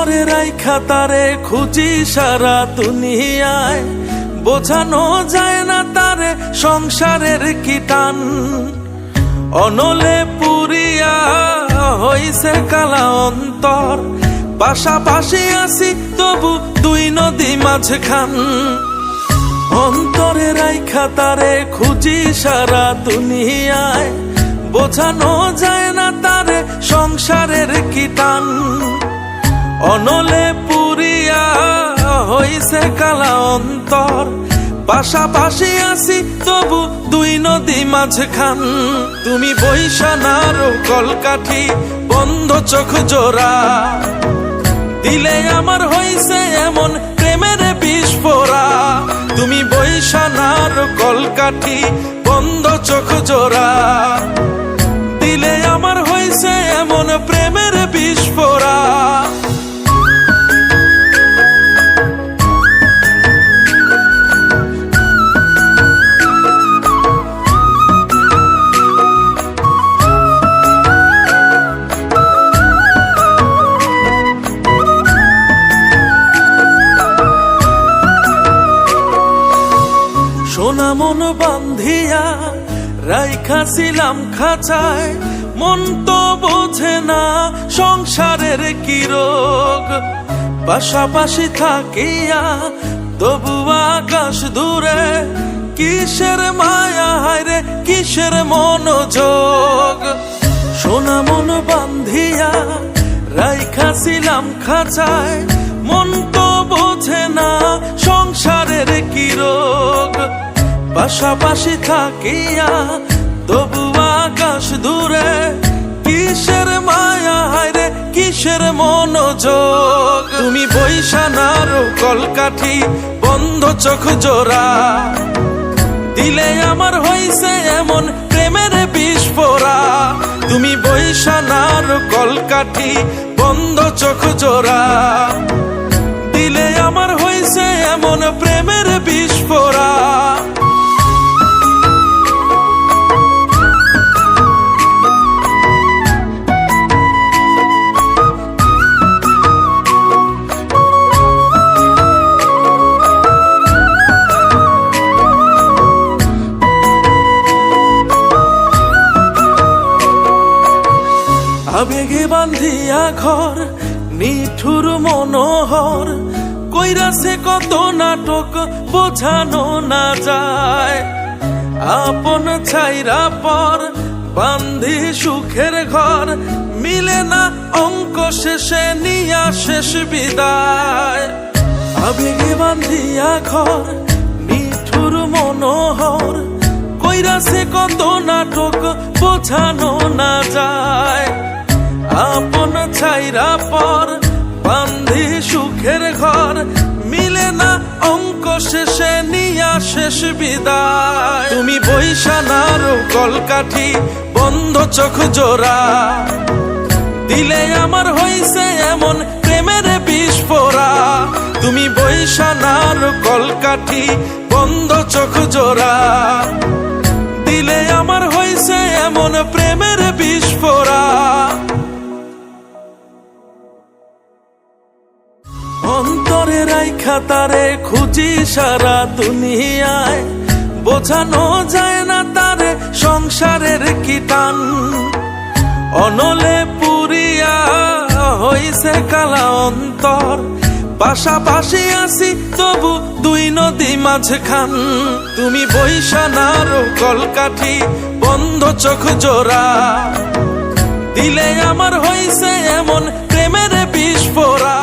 অন্তরে রাইখা তারে খুঁজি সারা দুনিয়ায়, বোঝানো যায় না তারে সংসারের কি টান। অনলে পুরিয়া হইছে কালা অন্তর, পাশাপাশি আছি তবু দুই নদী মাঝখান। অন্তরে রাইখা তারে খুঁজি সারা দুনিয়ায়, বোঝানো যায় না তারে সংসারের কি টান। অনলে পুরিয়া হইছে কালা অন্তর, পাশাপাশি আছি তবু দুই নদী মাঝখান। তুমি বৈশানার কলকাঠি বন্ধ চোখ জোড়া, দিলে আমার হইছে এমন প্রেমের বিস্ফোরা। তুমি বৈশানার কলকাঠি বন্ধ চোখ জোড়া, দিলে আমার হইছে এমন প্রেমের বিস্ফোরা। সোনা মন বান্ধিয়া রাইখাছিলাম খাঁচায়, মন তো বোঝে না সংসারের কি রোগ। পাশাপাশি থাকিয়া তবু আকাশ দূরে, কিসের মায়া হায়রে কিসের মনোযোগ। সোনা মন বান্ধিয়া রাইখাছিলাম খাঁচায়, মন তো বোঝে না সংসারের কি রোগ। পাশাপাশি থাকিয়া তবু আকাশ দূরে, কিসের মায়া হায়রে কিসের মনোযোগ। তুমি বৈশানার কলকাঠি বন্ধ চোখ জোড়া, দিলে আমার হইছে এমন প্রেমের বিস্ফোরা। তুমি বৈশানার কলকাঠি বন্ধ চোখ জোড়া, দিলে আমার হইছে এমন প্রেমের বিস্ফোরা। আবেগে বান্ধিয়া ঘর নিঠুর মনোহর, কইরাছে কত নাটক বোঝানো না যায়। আপন ছাইরা পর বান্ধি সুখের ঘর, মিলে না অঙ্ক শেষে নিয়া শেষ বিদায়। আবেগে বান্ধিয়া ঘর নিঠুর মনোহর, কইরাছে কত নাটক বোঝানো না যায়। আপন ছাইরা পর বান্ধি সুখের ঘর, মিলে না অঙ্ক শেষে নিয়া শেষ বিদায়। তুমি বৈশানার কলকাঠি বন্ধ চোখ জোড়া, দিলে আমার হইছে এমন প্রেমের বিস্ফোরা। তুমি বৈশানার কলকাঠি বন্ধ চোখ জোড়া, দিলে আমার হইছে এমন প্রেমের বিস্ফোরা। অন্তরে রাইখা তারে খুঁজি সারা দুনিয়ায়, বোঝানো যায় না তারে সংসারের কি টান। অনলে পুরিয়া হইছে কালা অন্তর, পাশাপাশি আছি তবু দুই নদী মাঝখান। তুমি বৈশানার কলকাঠি বন্ধ চোখ জোড়া, দিলে আমার হইছে এমন প্রেমের বিস্ফোরা।